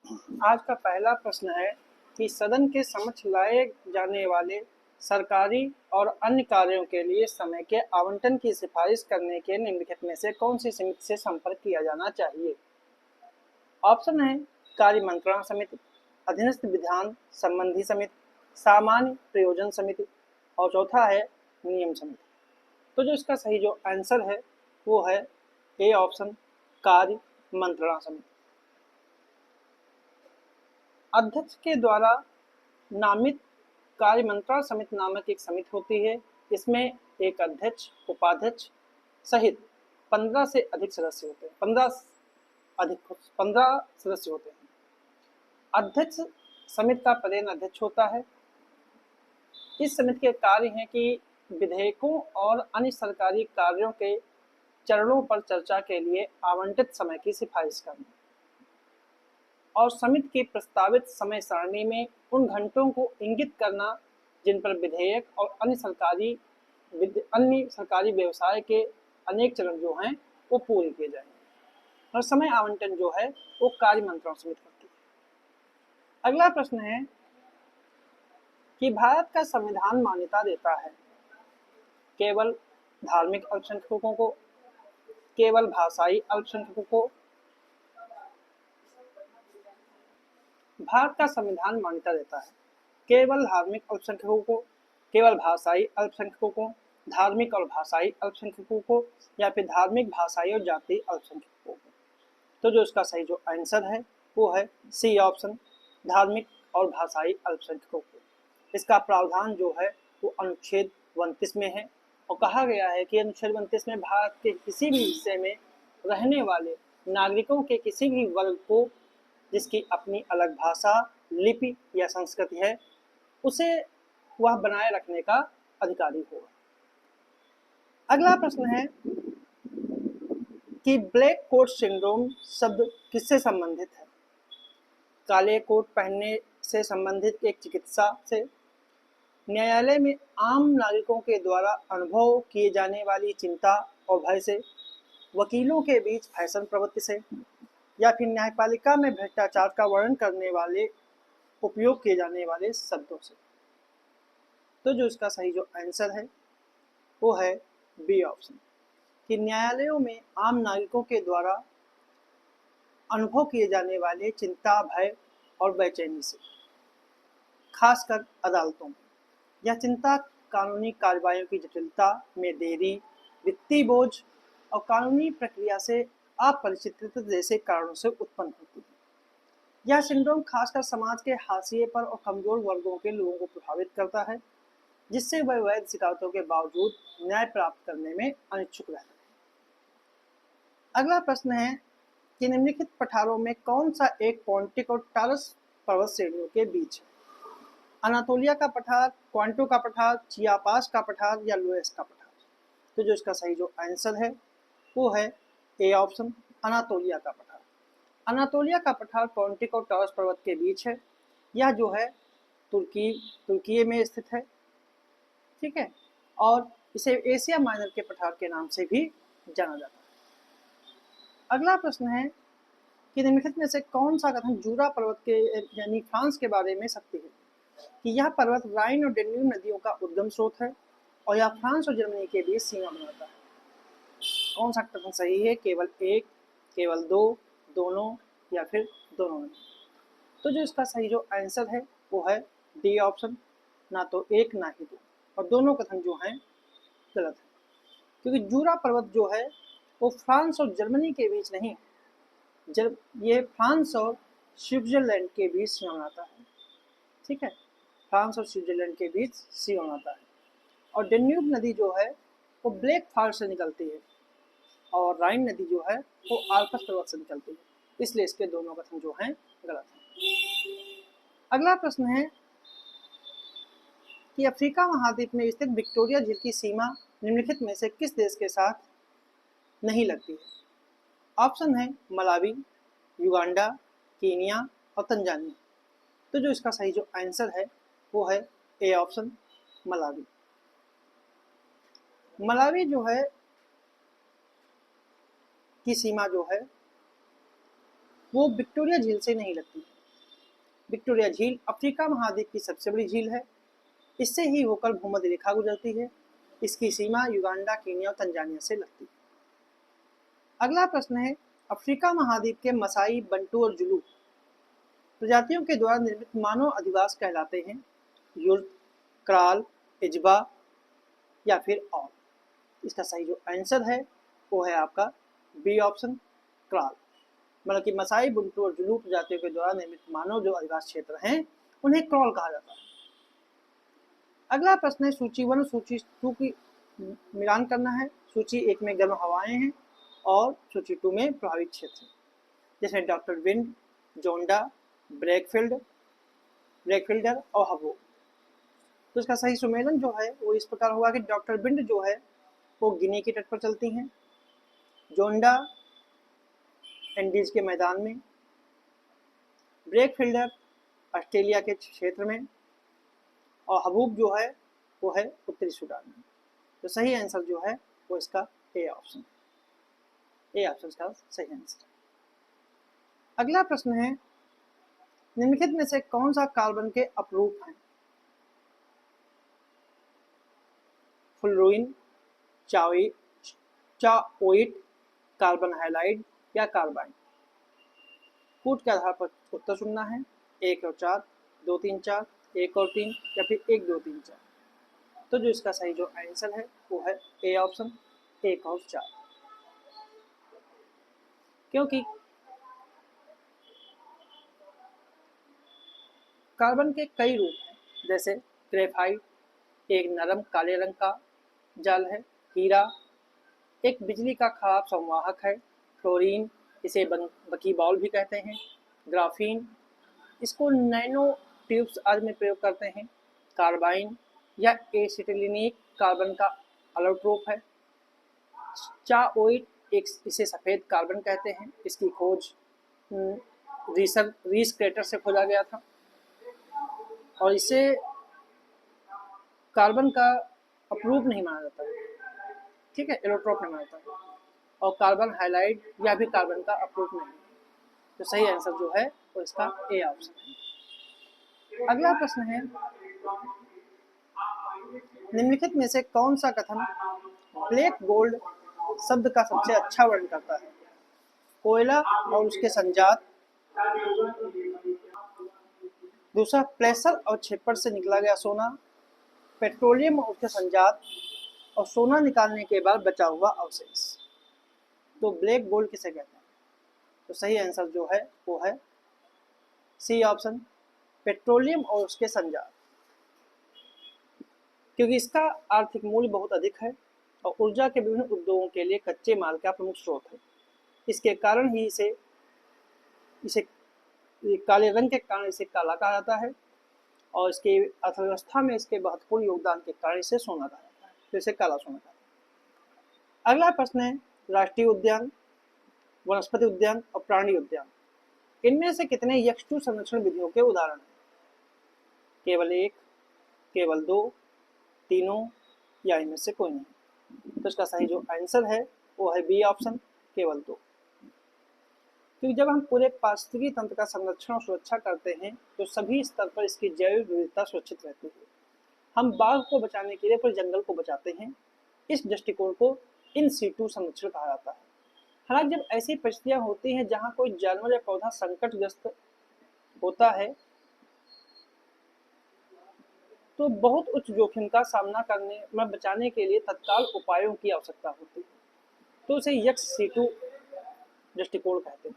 आज का पहला प्रश्न है कि सदन के समक्ष लाए जाने वाले सरकारी और अन्य कार्यों के लिए समय के आवंटन की सिफारिश करने के निम्नलिखित में से कौन सी समिति से संपर्क किया जाना चाहिए। ऑप्शन है कार्य मंत्रणा समिति, अधीनस्थ विधान संबंधी समिति, सामान्य प्रयोजन समिति और चौथा है नियम समिति। तो जो इसका सही जो आंसर है वो है ए ऑप्शन कार्य मंत्रणा समिति। अध्यक्ष के द्वारा नामित कार्य मंत्रणा समिति नामक एक समिति होती है। इसमें एक अध्यक्ष, उपाध्यक्ष सहित 15 से अधिक सदस्य होते हैं। 15 सदस्य होते हैं। अध्यक्ष समिति का पदेन अध्यक्ष होता है। इस समिति के कार्य हैं कि विधेयकों और अन्य सरकारी कार्यों के चरणों पर चर्चा के लिए आवंटित समय की सिफारिश करना और समिति की प्रस्तावित समय सारणी में उन घंटों को इंगित करना जिन पर विधेयक और अन्य सरकारी व्यवसाय के अनेक चरण जो हैं वो पूरे किए जाएंगे। और समय आवंटन जो है वो कार्य मंत्रणा समिति करती है। अगला प्रश्न है कि भारत का संविधान मान्यता देता है केवल धार्मिक अल्पसंख्यकों को, केवल भाषाई अल्पसंख्यकों को। भारत का संविधान मान्यता देता है केवल धार्मिक अल्पसंख्यकों को, केवल भाषाई अल्पसंख्यकों को, धार्मिक और भाषाई अल्पसंख्यकों को या फिर धार्मिक, भाषाई और जातीय अल्पसंख्यकों को। तो जो इसका सही जो आंसर है वो है सी ऑप्शन धार्मिक और भाषाई अल्पसंख्यकों को। इसका प्रावधान जो है वो अनुच्छेद 29 में है और कहा गया है कि अनुच्छेद 29 में भारत के किसी भी हिस्से में रहने वाले नागरिकों के किसी भी वर्ग को जिसकी अपनी अलग भाषा, लिपि या संस्कृति है उसे वह बनाए रखने का अधिकारी होगा। अगला प्रश्न है कि ब्लैक कोट सिंड्रोम शब्द किससे संबंधित है। काले कोट पहनने से संबंधित एक चिकित्सा से, न्यायालय में आम नागरिकों के द्वारा अनुभव किए जाने वाली चिंता और भय से, वकीलों के बीच फैशन प्रवृत्ति से या फिर न्यायपालिका में भ्रष्टाचार का वर्णन करने वाले उपयोग किए जाने वाले शब्दों से। तो जो इसका सही जो आंसर है वो है बी ऑप्शन कि न्यायालयों में आम नागरिकों के द्वारा अनुभव किए जाने वाले चिंता, भय और बेचैनी से, खासकर अदालतों में यह चिंता कानूनी कार्रवाइयों की जटिलता में देरी, वित्तीय बोझ और कानूनी प्रक्रिया से अपरिचितता जैसे कारणों से उत्पन्न होती है। यह सिंड्रोम खासकर समाज के हाशिए पर और कमजोर वर्गों के लोगों को प्रभावित करता है, जिससे वह वैध शिकायतों के बावजूद न्याय प्राप्त करने में अनिच्छुक रहते हैं। अगला प्रश्न है कि निम्नलिखित पठारों में कौन सा एक पोंटिक और टारस पर्वत श्रेणियों के बीच है। अनातोलिया का पठार, क्वांटो का पठार, चियापास का पठार या लोएस का पठार। तो जो इसका सही जो आंसर है वो है ए ऑप्शन अनातोलिया का पठार। अनातोलिया का पठार पोंटिक और टारस पर्वत के बीच है। यह जो है तुर्की में स्थित है, ठीक है, और इसे एशिया माइनर के पठार के नाम से भी जाना जाता है। अगला प्रश्न है कि निम्नलिखित में से कौन सा कथन जूरा पर्वत के यानी फ्रांस के बारे में सत्य है कि यह पर्वत राइन और डेन्यूब नदियों का उद्गम स्रोत है और यह फ्रांस और जर्मनी के बीच सीमा बनाता है। कौन सा कथन सही है, केवल एक, केवल दो, दोनों या फिर दोनों नहीं। तो जो इसका सही जो आंसर है वो है डी ऑप्शन, ना तो एक ना ही दो, और दोनों कथन जो हैं गलत है, क्योंकि जूरा पर्वत जो है वो फ्रांस और जर्मनी के बीच नहीं, जब ये फ्रांस और स्विट्जरलैंड के बीच सीमा बनाता है, ठीक है, फ्रांस और स्विट्जरलैंड के बीच सीमा बनाता है। और डेन्यूब नदी जो है वो ब्लैक फॉल्स से निकलती है और राइन नदी जो है वो आल्प्स पर्वत से निकलती है, इसलिए इसके दोनों कथन जो हैं गलत हैं। अगला प्रश्न है कि अफ्रीका महाद्वीप में स्थित विक्टोरिया झील की सीमा निम्नलिखित में से किस देश के साथ नहीं लगती है। ऑप्शन है मलावी, युगांडा, कीनिया और तंजानिया। तो जो इसका सही जो आंसर है वो है ए ऑप्शन मलावी। मलावी जो है की सीमा जो है वो विक्टोरिया झील से नहीं लगती है, विक्टोरिया झील अफ्रीका महाद्वीप की सबसे बड़ी झील है। इससे ही होकर भूमध्य रेखा गुजरती है। इसकी सीमा युगांडा, केन्या और तंजानिया से लगती है। अगला प्रश्न है, अफ्रीका महाद्वीप के मसाई, बंटू और जुलू प्रजातियों के द्वारा निर्मित मानव अधिवास कहलाते हैं युर्त, क्राल, इजबा या फिर और। इसका सही जो आंसर है वो है आपका बी ऑप्शन, क्राल। मतलब कि मसाई, बुंटू और जुलू प्रजातियों के द्वारा निर्मित मानव जो अधिवास क्षेत्र हैं उन्हें क्रॉल कहा जाता है। अगला प्रश्न है, सूची 1 और सूची 2 की मिलान करना है। सूची 1 में गर्म हवाएं हैं और सूची 2 में प्रभावित क्षेत्र, जैसे डॉक्टर विंड, जोंडा, ब्रैकफील्डर और हबो। तो इसका सही सुमेलन जो है वो इस प्रकार होगा कि डॉक्टर विंड जो है वो गिनी के तट पर चलती हैं, जोंडा एंडीज के मैदान में, ब्रैकफील्डर ऑस्ट्रेलिया के क्षेत्र में और हबूब जो है वो है उत्तरी सूडान में। तो सही आंसर जो है वो इसका ए ऑप्शन है। ए ऑप्शन का सही आंसर है। अगला प्रश्न है, निम्नलिखित में से कौन सा कार्बन के अपरूप हैं? फ्लोरीन, चाओइट, कार्बन हाइलाइड या कार्बाइन। कूट के आधार पर उत्तर चुनना है, 1 और 4, 2, 3, 4, 1 और 3 या फिर 1, 2, 3, 4। तो जो इसका सही जो आंसर है वो है ए ऑप्शन, 1 और 4। क्योंकि कार्बन के कई रूप हैं, जैसे ग्रेफाइट एक नरम काले रंग का जल है, हीरा एक बिजली का खराब संवाहक है, फ्लोरीन इसे बकीबॉल भी कहते हैं, ग्राफीन इसको नैनो ट्यूब्स आदि में प्रयोग करते हैं, कार्बाइन या एसिटिलीनिक कार्बन का अलोट्रोप है, चाओइट इसे सफ़ेद कार्बन कहते हैं। इसकी खोज रीस क्रेटर से खोजा गया था और इसे कार्बन का अपरूप नहीं माना जाता है, ठीक है, एलोट्रोप नहीं माना जाता है। और कार्बन हाइलाइड या भी कार्बन का अपरूप नहीं। तो सही आंसर जो है वो इसका ए ऑप्शन है। अगला प्रश्न है, निम्नलिखित में से कौन सा कथन ब्लैक गोल्ड शब्द का सबसे अच्छा वर्णन करता है? कोयला और उसके संजात, दूसरा प्लेसर और छेपर से निकला गया सोना, पेट्रोलियम और उसके संजात और सोना निकालने के बाद बचा हुआ अवशेष। तो ब्लैक गोल्ड किसे कहते हैं? तो सही आंसर जो है वो है सी ऑप्शन, पेट्रोलियम और उसके संजात, क्योंकि इसका आर्थिक मूल्य बहुत अधिक है और ऊर्जा के विभिन्न उद्योगों के लिए कच्चे माल का प्रमुख स्रोत है। इसके कारण ही इसे काले रंग के कारण इसे काला कहा जाता है और इसकी अर्थव्यवस्था में इसके महत्वपूर्ण योगदान के कारण इसे सोना कहा जाता है, तो इसे काला सोना कहा जाता है। अगला प्रश्न है, राष्ट्रीय उद्यान, वनस्पति उद्यान और प्राणी उद्यान, इनमें से कितने यक्षटू संरक्षण विधियों के उदाहरण हैं? केवल 1, केवल 2, तीनों या इनमें से कोई नहीं? तो इसका सही जो आंसर है वो है बी ऑप्शन, केवल 2। क्योंकि जब हम पूरे पारिस्थितिकी तंत्र का संरक्षण और सुरक्षा करते हैं तो सभी स्तर पर इसकी जैव विविधता सुरक्षित रहती है। हम बाघ को बचाने के लिए पूरे जंगल को बचाते हैं। इस दृष्टिकोण को इन सीटू संरक्षण कहा जाता है। हालांकि जब ऐसी परिस्थितियां होती हैं जहां कोई जानवर या पौधा संकटग्रस्त होता है तो बहुत उच्च जोखिम का सामना करने में बचाने के लिए तत्काल उपायों की आवश्यकता होती है, तो उसे यक्ष सीटू दृष्टिकोण कहते हैं।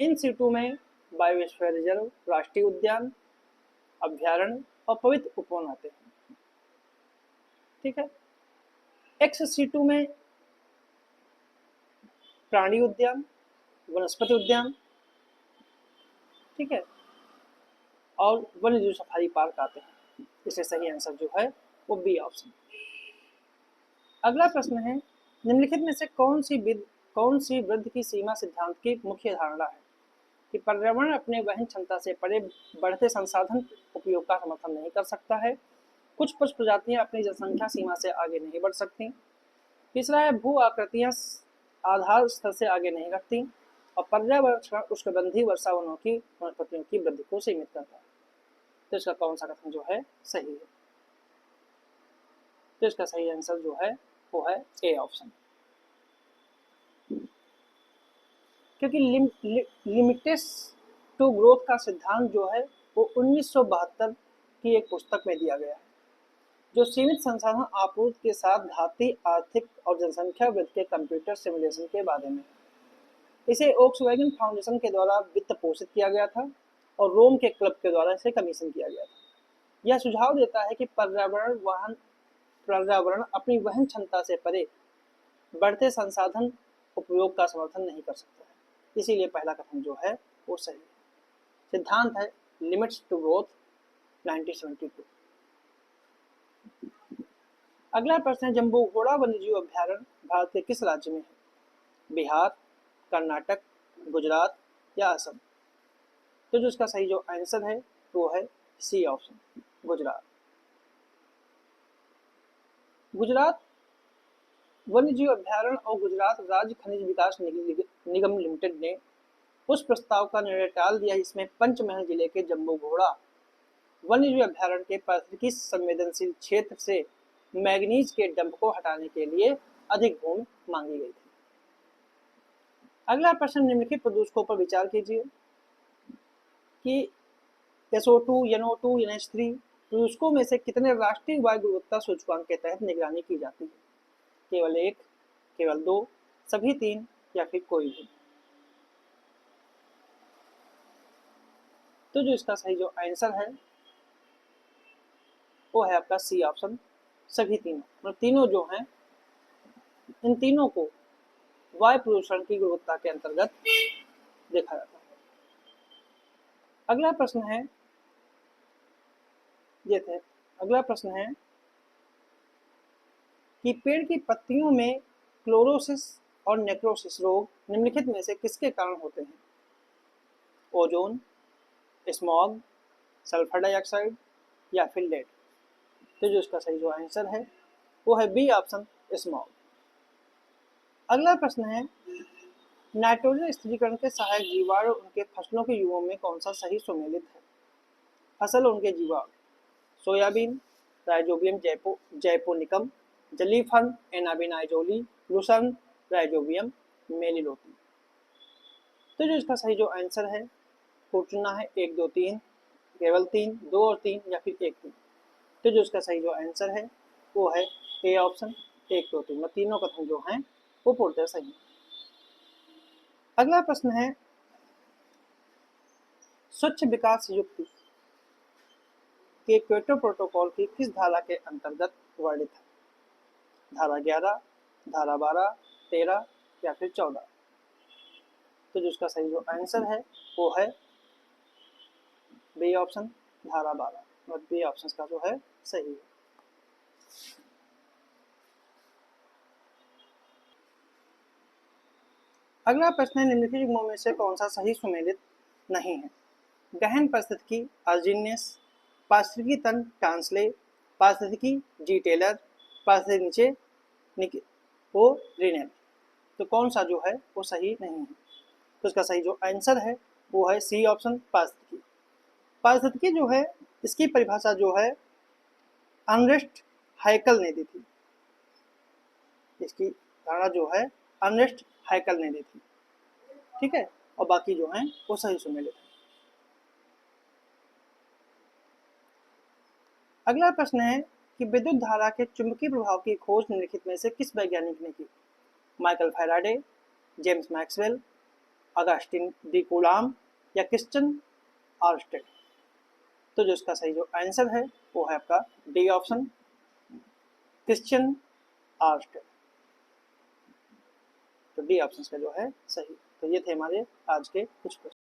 इन सीटू में बायोस्फीयर रिजर्व, राष्ट्रीय उद्यान, अभ्यारण्य और पवित्र उपवन आते हैं, ठीक है। एक्स सीटू में प्राणी उद्यान, वनस्पति उद्यान, ठीक है, और वन्यजीव सफारी पार्क आते हैं। इससे सही आंसर जो है वो बी ऑप्शन। अगला प्रश्न है, निम्नलिखित में से कौन सी वृद्धि की सीमा सिद्धांत की मुख्य धारणा है कि पर्यावरण अपने वहन क्षमता से परे बढ़ते संसाधन उपयोग का समर्थन नहीं कर सकता है। कुछ पशु प्रजातियां अपनी जनसंख्या सीमा से आगे नहीं बढ़ सकती। तीसरा है, भू आकृतियां आधार स्तर से आगे नहीं घटती। और पर्यावरण उष्णकटिबंधीय वर्षावनों की वनस्पतियों की वृद्धि को सीमित करता है। तो इसका कौन सा कथन जो है सही है? तो इसका सही आंसर जो है वो है ए ऑप्शन। क्योंकि लिमिटेस टू ग्रोथ का सिद्धांत जो है वो 1972 की एक पुस्तक में दिया गया है, जो सीमित संसाधन आपूर्ति के साथ घाती आर्थिक और जनसंख्या वृद्धि के कंप्यूटर सिमुलेशन के बारे में। इसे ओक्सवैगन फाउंडेशन के द्वारा वित्त पोषित किया गया था और रोम के क्लब के द्वारा इसे कमीशन किया गया था। यह सुझाव देता है कि पर्यावरण अपनी वहन क्षमता से परे बढ़ते संसाधन उपयोग का समर्थन नहीं कर सकता है, इसीलिए पहला कथन जो है वो सही है। सिद्धांत है लिमिट्स टू ग्रोथ 1972। अगला प्रश्न है जम्बू घोड़ा वन्यजीव अभ्यारण्य भारत के किस राज्य में है? बिहार, कर्नाटक, गुजरात या असम? तो जो इसका सही जो आंसर है वो है सी ऑप्शन, गुजरात। गुजरात वन्यजीव अभ्यारण्य और गुजरात राज्य खनिज विकास निगम लिमिटेड ने उस प्रस्ताव का निर्णय टाल दिया जिसमें पंचमहल जिले के जम्बू घोड़ा वन्यजीव अभ्यारण्य के पारिस्थितिकी संवेदनशील क्षेत्र से मैग्नीज के डंप को हटाने के लिए अधिक भूमि मांगी गई थी। अगला प्रश्न निम्नलिखित प्रदूषकों पर विचार कीजिए कि SO2, NO2, NH3 प्रदूषकों में से कितने राष्ट्रीय वायु गुणवत्ता सूचकांक के तहत निगरानी की जाती है? केवल एक, केवल दो, सभी तीन या फिर कोई भी? तो जो इसका सही जो आंसर है वो है आपका सी ऑप्शन, सभी तीनों। मतलब तीनों जो हैं इन तीनों को वायु प्रदूषण की गुणवत्ता के अंतर्गत देखा जाता है। अगला प्रश्न है अगला प्रश्न है कि पेड़ की पत्तियों में क्लोरोसिस और नेक्रोसिस रोग निम्नलिखित में से किसके कारण होते हैं? ओजोन, स्मॉग, सल्फर डाइऑक्साइड या फिर लेड? तो जो इसका सही जो आंसर है वो है बी ऑप्शन, स्मॉग। अगला प्रश्न है नाइट्रोजन स्थिरीकरण के सहायक जीवाणु उनके फसलों के युगों में कौन सा सही सुमेलित है? फसल उनके जीवाणु सोयाबीन, राइजोबियम जैपोनिकम, जलीफन एनाबिनाइजोली, लुसन राइजोबियम मेलिलोटी। तो जो इसका सही जो आंसर है वो चुनना है 1, 2, 3, केवल 3, 2 और 3 या फिर 1, 3। तो जो इसका सही जो आंसर है वो है ए ऑप्शन, 1, 2, 3। तीनों कथन जो हैं वो पूर्णतः सही। अगला प्रश्न है स्वच्छ विकास युक्त के क्योटो प्रोटोकॉल की किस धारा के अंतर्गत वर्णित है? धारा 11, धारा 12, 13 या फिर 14? तो जो इसका सही जो आंसर है वो है बी ऑप्शन, धारा 12। और बी ऑप्शन का जो है सही है। अगला प्रश्न है निम्नलिखित युग्मों में से कौन सा सही सुमेलित नहीं है? गहन पारिस्थितिकी आर्जिनियस, पारिस्थितिकी तंत्र टांसले, पारिस्थितिकी जी टेलर, पारिस्थितिकी नीचे वो रिनेल। तो कौन सा जो है वो सही नहीं है? तो इसका सही जो आंसर है वो है सी ऑप्शन, पारिस्थितिकी। पारिस्थितिकी जो है इसकी परिभाषा जो है अर्नेस्ट हाइकल ने दी थी। इसकी धारणा जो है अर्नेस्ट हाइकल ने दी थी, ठीक है। और बाकी जो हैं वो सही सुमेलित है। अगला प्रश्न है कि विद्युत धारा के चुंबकीय प्रभाव की खोज निम्नलिखित में से किस वैज्ञानिक ने की? Michael Faraday, James Maxwell, Augustine D coulomb या क्रिश्चियन आर्स्टेड? तो जो इसका सही जो आंसर है वो है आपका डी ऑप्शन, क्रिश्चियन आर्स्टेड। तो डी ऑप्शन का जो है सही। तो ये थे हमारे आज के कुछ प्रश्न।